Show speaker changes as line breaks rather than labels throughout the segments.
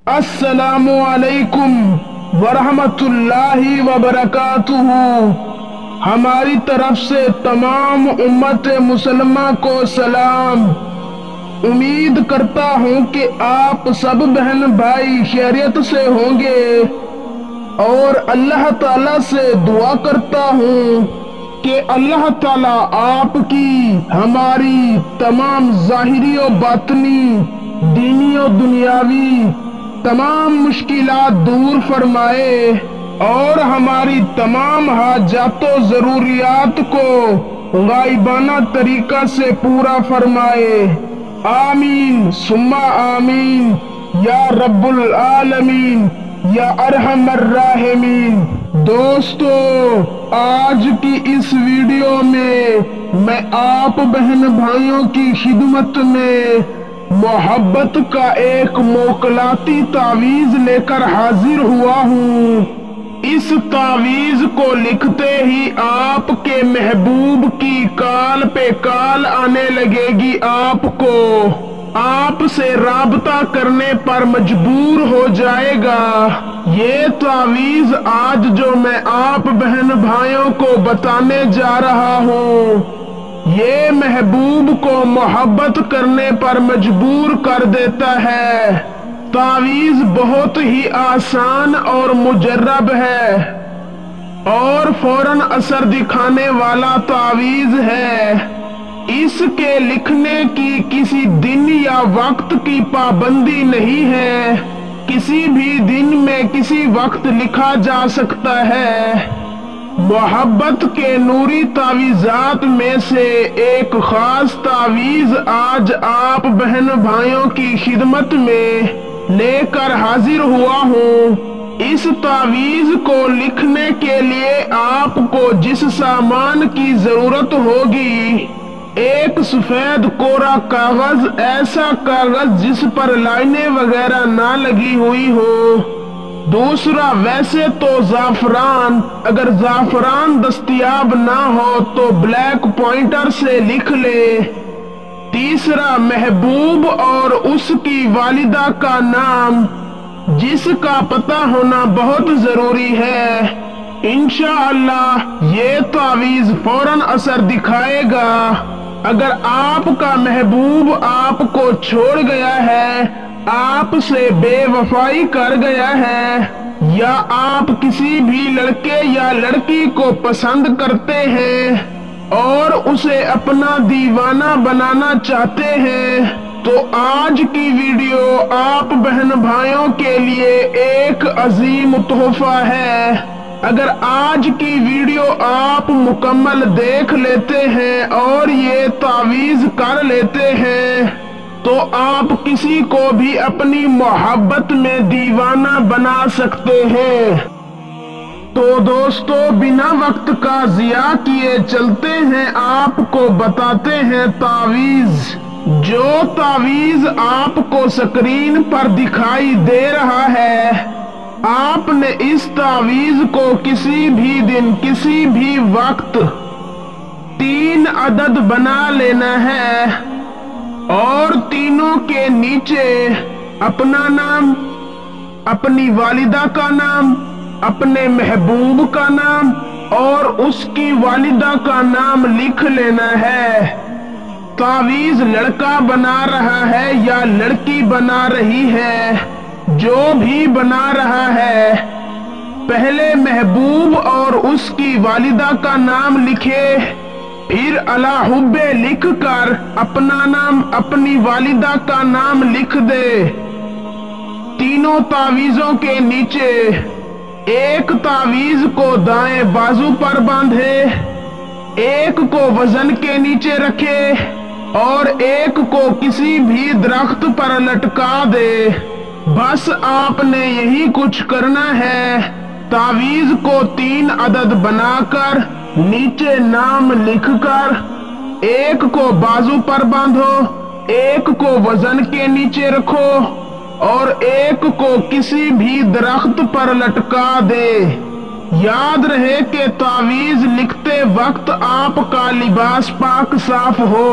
السلام علیکم ورحمۃ اللہ وبرکاتہ۔ ہماری طرف سے تمام امت مسلمہ کو سلام۔ امید کرتا ہوں کہ آپ سب بہن بھائی خیریت سے ہوں گے اور اللہ تعالیٰ سے دعا کرتا ہوں کہ اللہ تعالیٰ آپ کی ہماری تمام ظاہری و باطنی، دینی و دنیاوی تمام مشکلات دور فرمائے اور ہماری تمام حاجات و ضروریات کو غائبانہ طریقہ سے پورا فرمائے۔ آمین ثم آمین یا رب العالمین یا ارحم الراحمین۔ دوستو، آج کی اس ویڈیو میں آپ بہن بھائیوں کی خدمت میں محبت کا ایک موکلاتی تعویذ لے کر حاضر ہوا ہوں۔ اس تعویذ کو لکھتے ہی آپ کے محبوب کی کال پہ کال آنے لگے گی، آپ سے رابطہ کرنے پر مجبور ہو جائے گا۔ یہ تعویذ آج جو میں آپ بہن بھائیوں کو بتانے جا رہا ہوں، یہ محبوب کو محبت کرنے پر مجبور کر دیتا ہے۔ تعویذ بہت ہی آسان اور مجرب ہے اور فوراً اثر دکھانے والا تعویذ ہے۔ اس کے لکھنے کی کسی دن یا وقت کی پابندی نہیں ہے، کسی بھی دن میں کسی وقت لکھا جا سکتا ہے۔ محبت کے نوری تعویذات میں سے ایک خاص تعویذ آج آپ بہن بھائیوں کی خدمت میں لے کر حاضر ہوا ہوں۔ اس تعویذ کو لکھنے کے لیے آپ کو جس سامان کی ضرورت ہوگی، ایک سفید کوڑا کاغذ، ایسا کاغذ جس پر لائنیں وغیرہ نہ لگی ہوئی ہو۔ دوسرا، ویسے تو زعفران، اگر زعفران دستیاب نہ ہو تو بلیک پوائنٹر سے لکھ لے۔ تیسرا، محبوب اور اس کی والدہ کا نام، جس کا پتہ ہونا بہت ضروری ہے۔ انشاءاللہ یہ تعویذ فوراً اثر دکھائے گا۔ اگر آپ کا محبوب آپ کو چھوڑ گیا ہے، آپ سے بے وفائی کر گیا ہے، یا آپ کسی بھی لڑکے یا لڑکی کو پسند کرتے ہیں اور اسے اپنا دیوانہ بنانا چاہتے ہیں، تو آج کی ویڈیو آپ بہن بھائیوں کے لیے ایک عظیم تحفہ ہے۔ اگر آج کی ویڈیو آپ مکمل دیکھ لیتے ہیں اور یہ تعویذ کر لیتے ہیں تو آپ کسی کو بھی اپنی محبت میں دیوانہ بنا سکتے ہیں۔ تو دوستو، بنا وقت کا ضیاع کیے چلتے ہیں، آپ کو بتاتے ہیں تعویذ۔ جو تعویذ آپ کو سکرین پر دکھائی دے رہا ہے، آپ نے اس تعویذ کو کسی بھی دن کسی بھی وقت 3 عدد بنا لینا ہے اور تینوں کے نیچے اپنا نام، اپنی والدہ کا نام، اپنے محبوب کا نام اور اس کی والدہ کا نام لکھ لینا ہے۔ تعویذ لڑکا بنا رہا ہے یا لڑکی بنا رہی ہے، جو بھی بنا رہا ہے، پہلے محبوب اور اس کی والدہ کا نام لکھے، پھر الا حب لکھ کر اپنا نام، اپنی والدہ کا نام لکھ دے۔ تینوں تعویذوں کے نیچے ایک تعویذ کو دائیں بازو پر باندھے، ایک کو وزن کے نیچے رکھے اور ایک کو کسی بھی درخت پر لٹکا دے۔ بس آپ نے یہی کچھ کرنا ہے۔ تعویذ کو 3 عدد بنا کر نیچے نام لکھ کر ایک کو بازو پر باندھو، ایک کو وزن کے نیچے رکھو اور ایک کو کسی بھی درخت پر لٹکا دے۔ یاد رہے کہ تعویذ لکھتے وقت آپ کا لباس پاک صاف ہو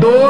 2